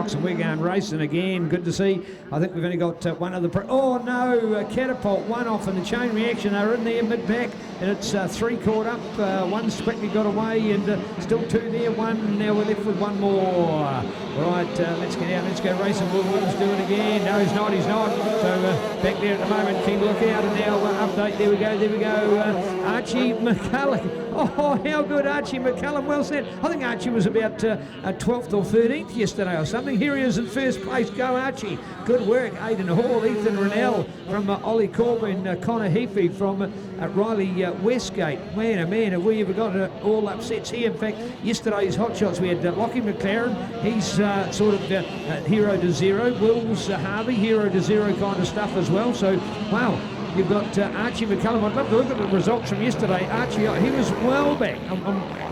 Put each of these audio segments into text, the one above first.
box, and we're going racing again. Good to see. I think we've only got one other. Oh no, Catapult, one off in the chain reaction. They're in there mid-back, and it's 3 caught up. One's quickly got away, and still 2 there. One, now we're left with one more. Right, let's get out, let's go racing. Will Williams do it again? No, he's not. So back there at the moment, keep a look out, and now update. There we go. Archie Mccullum. Oh, how good, Archie Mccullum. Well said. I think Archie was about 12th or 13th yesterday or something. Here he is in first place. Go, Archie. Good work. Aidan Hall, Ethan Rennell from Ollie Corbin, Connor Heafy from Riley Westgate. Man, oh man, have we ever got all upsets here? In fact, yesterday's hot shots, we had Lockie McLaren. He's sort of hero to zero. Wills Harvey, hero to zero kind of stuff as well. So, wow. You've got Archie Mccullum. I'd love to look at the results from yesterday. Archie, he was well back.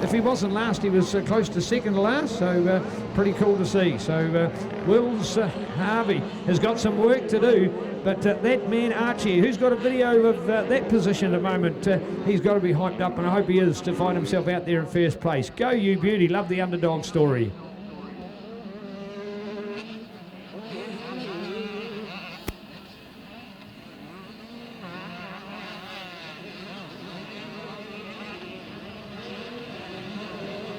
If he wasn't last, he was close to second to last, so pretty cool to see. So Wills Harvey has got some work to do, but that man Archie, who's got a video of that position at the moment, he's got to be hyped up, and I hope he is, to find himself out there in first place. Go you beauty, love the underdog story.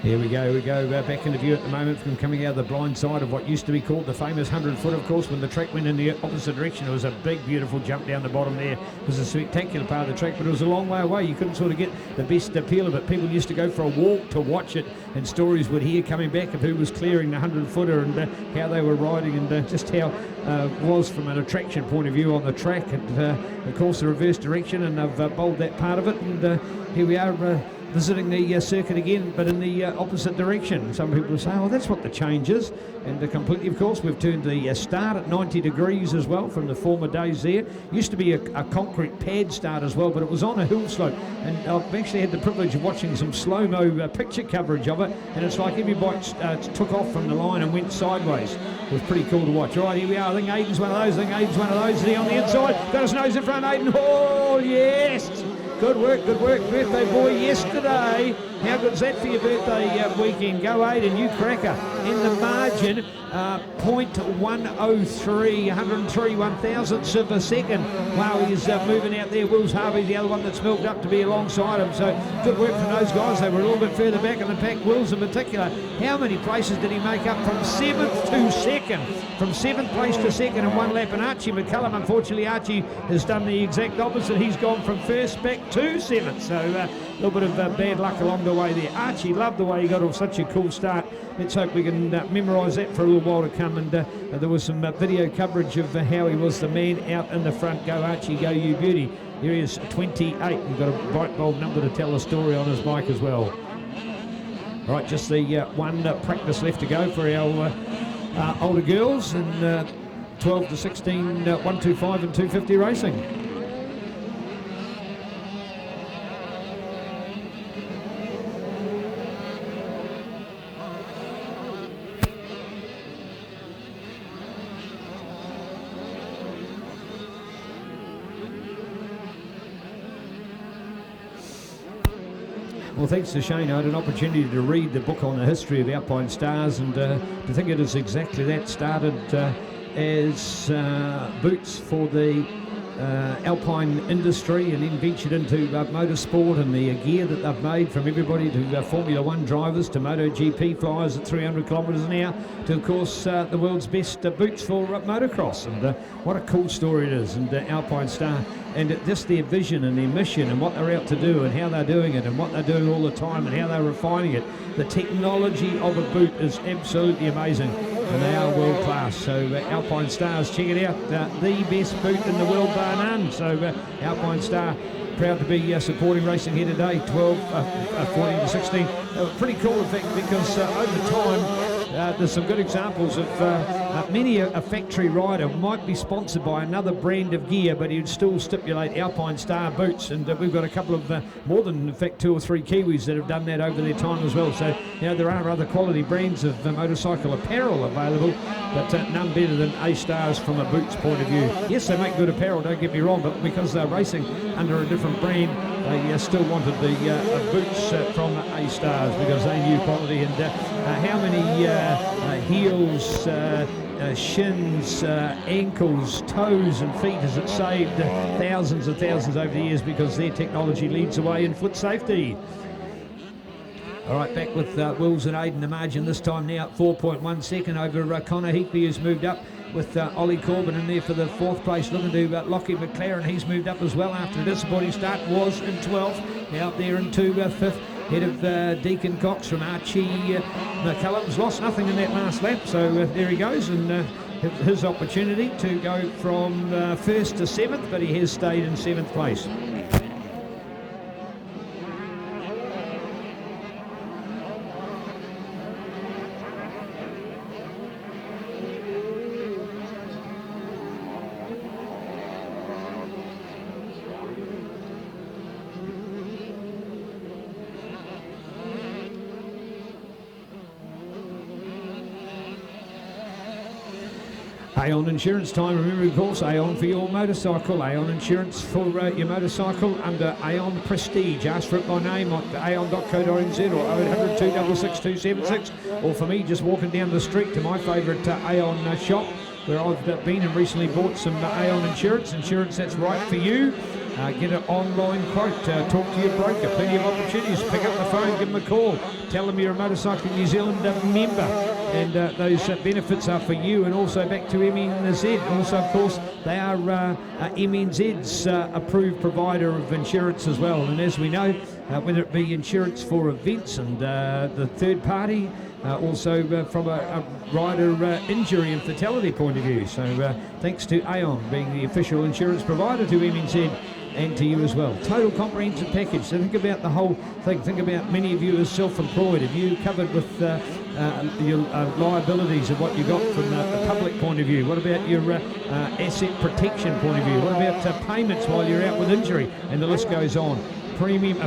Here we go back into view at the moment from coming out of the blind side of what used to be called the famous 100-foot, of course. When the track went in the opposite direction, it was a big, beautiful jump down the bottom there. It was a spectacular part of the track, but it was a long way away. You couldn't sort of get the best appeal of it. People used to go for a walk to watch it, and stories would hear coming back of who was clearing the 100-footer and how they were riding, and just how it was from an attraction point of view on the track. And, of course, the reverse direction, and they've bowled that part of it, and here we are visiting the circuit again, but in the opposite direction. Some people say, oh, that's what the change is. And completely, of course, we've turned the start at 90 degrees as well from the former days there. Used to be a concrete pad start as well, but it was on a hill slope. And I've actually had the privilege of watching some slow-mo picture coverage of it, and it's like every bike took off from the line and went sideways. It was pretty cool to watch. All right, here we are. I think Aiden's one of those. Is he on the inside? Got his nose in front, Aiden. Oh, yes! Good work. Birthday boy yesterday. How good's that for your birthday weekend? Go Aiden, you cracker. In the margin, 0.103, 103 one-thousandths of a second. Wow, he's moving out there. Wills Harvey, the other one that's milked up to be alongside him. So good work from those guys. They were a little bit further back in the pack. Wills in particular. How many places did he make up from 7th to 2nd? From 7th place to 2nd in one lap. And Archie Mccullum, unfortunately, Archie has done the exact opposite. He's gone from 1st back to 7th. So a little bit of bad luck along the way there. Archie, loved the way he got off such a cool start. Let's hope we can memorise that for a little while to come. And there was some video coverage of how he was the man out in the front. Go Archie, go you beauty. Here he is, 28. We've got a bright bold number to tell the story on his bike as well. All right, just the one practice left to go for our older girls, and 12 to 16, 125 and 250 racing. Well, thanks to Shane, I had an opportunity to read the book on the history of Alpine Stars, and to think it is exactly that. Started as boots for the Alpine industry, and then ventured into motorsport and the gear that they've made, from everybody to Formula One drivers to MotoGP flyers at 300 kilometres an hour to, of course, the world's best boots for motocross. And what a cool story it is. And Alpine Star, and just their vision and their mission and what they're out to do and how they're doing it and what they're doing all the time and how they're refining it. The technology of a boot is absolutely amazing, and they are world class. So Alpine Stars, check it out, the best boot in the world bar none. So Alpine Star, proud to be supporting racing here today. 14 to 16. Pretty cool, in fact, because over time there's some good examples of many a factory rider might be sponsored by another brand of gear, but he'd still stipulate Alpine Star boots. And we've got a couple of more than, in fact, 2 or 3 Kiwis that have done that over their time as well. So, there are other quality brands of motorcycle apparel available, but none better than A-Stars from a boots point of view. Yes, they make good apparel, don't get me wrong, but because they're racing under a different brand they still wanted the boots from A-Stars because they knew quality, and how many heels, shins, ankles, toes and feet has it saved thousands and thousands over the years because their technology leads the way in foot safety. All right, back with Wills and Aiden, the margin this time now at 4.1 second over Connor Heatley, who's moved up with Ollie Corbin in there for the 4th place, looking to Lockie McLaren. He's moved up as well after a disappointing start, was in 12th, now up there into 5th, head of Deacon Cox from Archie Mccullum's lost nothing in that last lap, so there he goes, and his opportunity to go from 1st to 7th, but he has stayed in 7th place. Aon Insurance time, remember of course, Aon for your motorcycle, Aon Insurance for your motorcycle under Aon Prestige. Ask for it by name on aon.co.nz or 0800 266 276, or for me just walking down the street to my favourite Aon shop where I've been and recently bought some Aon Insurance that's right for you. Get an online quote, talk to your broker, plenty of opportunities, pick up the phone, give them a call, tell them you're a Motorcycle New Zealand member, and those benefits are for you. And also back to MNZ, also of course they are MNZ's approved provider of insurance as well, and as we know, whether it be insurance for events and the third party, also from a rider injury and fatality point of view. So thanks to Aon being the official insurance provider to MNZ and to you as well. Total comprehensive package. So think about the whole thing. Think about many of you as self-employed. Have you covered with your liabilities of what you got from the public point of view? What about your asset protection point of view? What about payments while you're out with injury? And the list goes on. Premium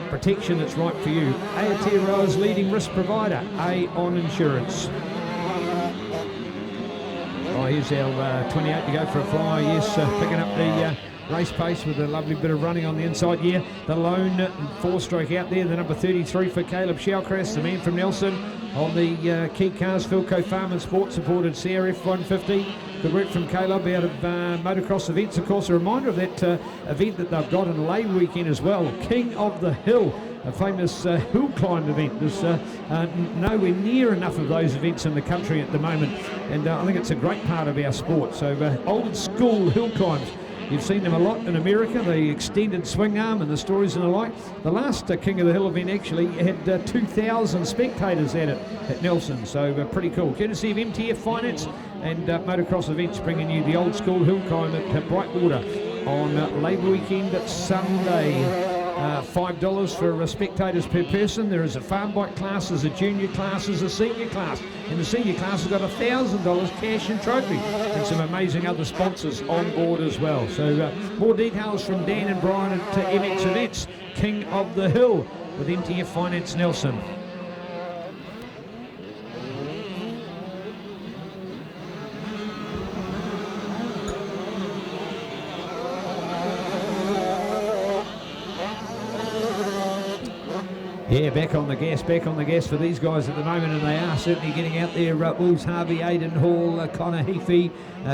protection that's right for you. Aotearoa's leading risk provider, Aon Insurance. Oh, here's our 28 to go for a fly. Yes, picking up the race pace with a lovely bit of running on the inside. Yeah, the lone 4-stroke out there, the number 33 for Caleb Shellcrest, the man from Nelson on the Ctas Philco Farm and Sports supported CRF 150. Good work from Caleb out of motocross events. Of course, a reminder of that event that they've got in Labour weekend as well, King of the Hill, a famous hill climb event. There's nowhere near enough of those events in the country at the moment, and I think it's a great part of our sport. So old school hill climbs, you've seen them a lot in America, the extended swing arm and the stories and the like. The last King of the Hill event actually had 2,000 spectators at it at Nelson, so pretty cool. Courtesy of MTF Finance and Motocross Events, bringing you the old school hill climb at Brightwater on Labour weekend at Sunday. $5 for spectators per person. There is a farm bike class, there's a junior class, there's a senior class, and the senior class has got $1,000 cash and trophy, and some amazing other sponsors on board as well. So more details from Dan and Brian at MX Events, King of the Hill with MTF Finance Nelson. Yeah, back on the gas for these guys at the moment, and they are certainly getting out there. Wolves, Harvey, Aidan Hall, Connor Heafy,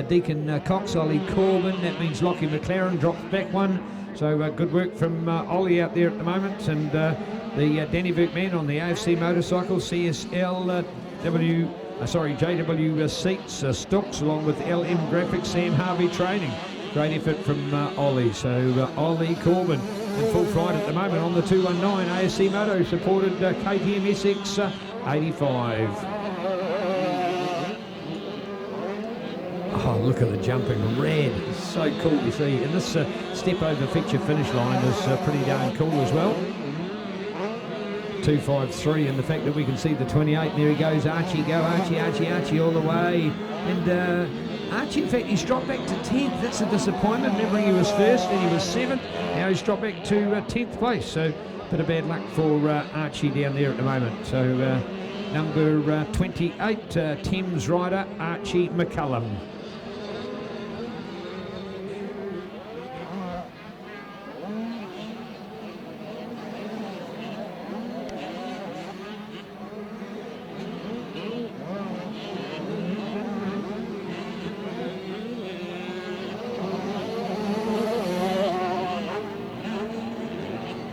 Deacon Cox, Ollie Corbin. That means Lockie McLaren drops back one. So good work from Ollie out there at the moment, and the Danny Burke on the AFC motorcycle, CSL JW Seats, Stocks, along with LM Graphics, Sam Harvey Training. Great effort from Ollie. So Ollie Corbin in full flight at the moment on the 219. ASC Moto supported KTM SX 85. Oh, look at the jumping, red. It's so cool to see. And this step over feature finish line is pretty darn cool as well. 253, and the fact that we can see the 28, and there he goes, Archie, go Archie all the way. And Archie, in fact, he's dropped back to 10th. That's a disappointment. Remembering he was first and he was 7th. Now he's dropped back to 10th place. So a bit of bad luck for Archie down there at the moment. So number 28, Thames rider, Archie Mccullum.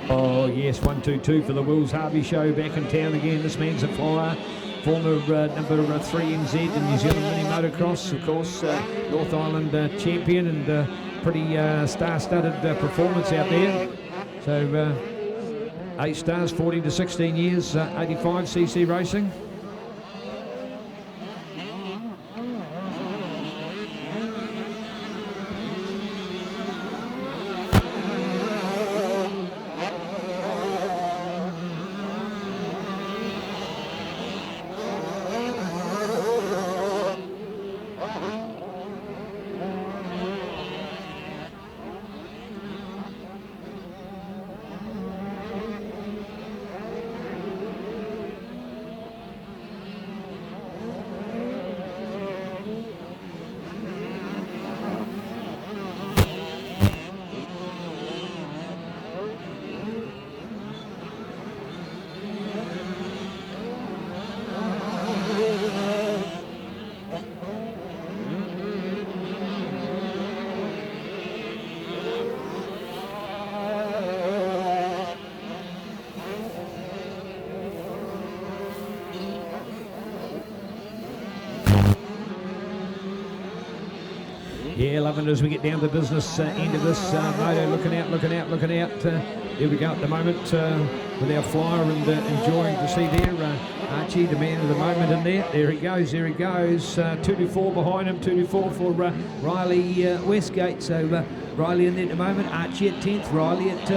Oh yes, 1-2-2 for the Wills Harvey show back in town again. This man's a flyer. Former number 3 NZ in New Zealand mini motocross, of course, North Island champion, and pretty star-studded performance out there. So 8 stars, 14 to 16 years, 85cc racing. Yeah, loving it as we get down to the business end of this moto. Looking out. Here we go at the moment with our flyer, and enjoying to see there Archie, the man of the moment in there. There he goes. 2-4 behind him, 2-4 for Riley Westgate. So Riley in there at the moment, Archie at 10th, Riley at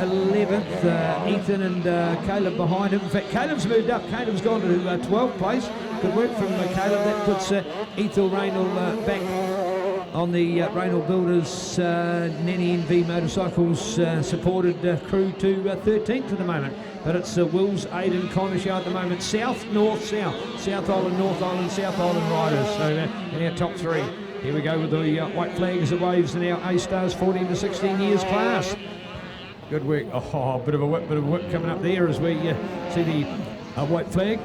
11th, Ethan and Caleb behind him. In fact, Caleb's moved up. Caleb's gone to 12th place. Good work from Caleb. That puts Ethel Raynell back on the Raynell Builders Nanny NV Motorcycles supported crew to 13th at the moment. But it's Wills, Aiden, Connor show at the moment. South, North, South. South Island, North Island, South Island riders. So in our top 3. Here we go with the white flag as it waves in our A-Stars 14 to 16 years class. Good work. Oh, bit of a whip coming up there as we see the white flag.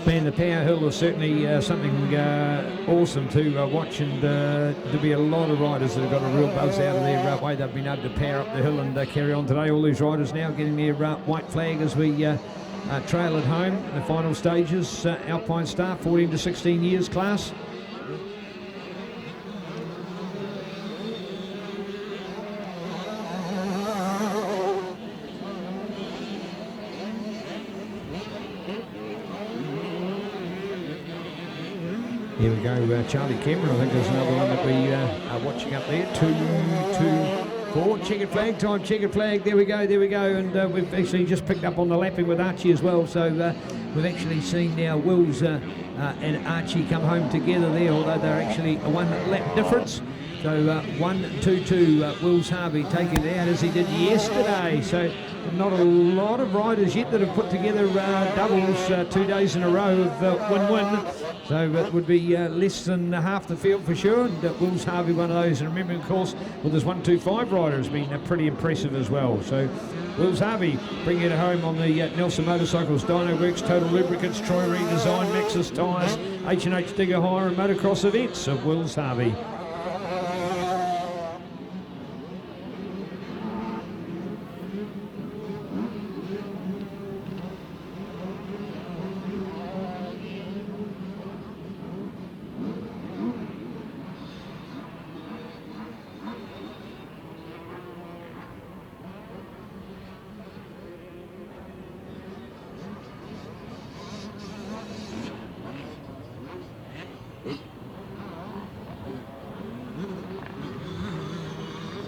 Man, the Power Hill is certainly something awesome to watch, and there'll be a lot of riders that have got a real buzz out of their way. They've been able to power up the hill and carry on today. All these riders now getting their white flag as we trail it home in the final stages. Alpine Star, 14 to 16 years class. Here we go, Charlie Cameron, I think there's another one that we are watching up there. 2-2-4, checkered flag time, checkered flag, there we go, and we've actually just picked up on the lapping with Archie as well, so we've actually seen now Wills and Archie come home together there, although they're actually a 1 lap difference. So 1-2-2, Wills Harvey taking it out as he did yesterday. So not a lot of riders yet that have put together doubles 2 days in a row of win-win. So it would be less than half the field for sure. And Wills Harvey, one of those. And remember, of course, well, there's 1-2-5 rider has been pretty impressive as well. So Wills Harvey bringing it home on the Nelson Motorcycles, Dyno Works, Total Lubricants, Troy Redesign, Maxxis Tyres, H&H Digger Hire and Motocross Events of Wills Harvey.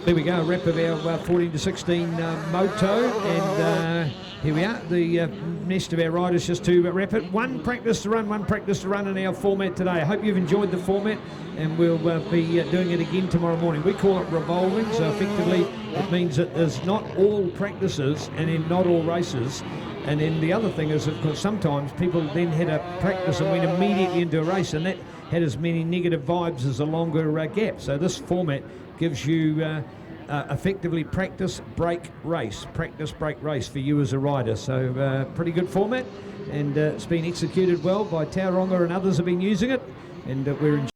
There we go, a wrap of our 14 to 16 moto, and here we are, the nest of our riders just to wrap it. One practice to run in our format today. I hope you've enjoyed the format, and we'll be doing it again tomorrow morning. We call it revolving, so effectively it means that there's not all practices and then not all races. And then the other thing is, of course, sometimes people then had a practice and went immediately into a race, and that had as many negative vibes as a longer gap. So this format gives you effectively practice, break, race for you as a rider. So pretty good format, and it's been executed well by Tauranga, and others have been using it, and we're enjoying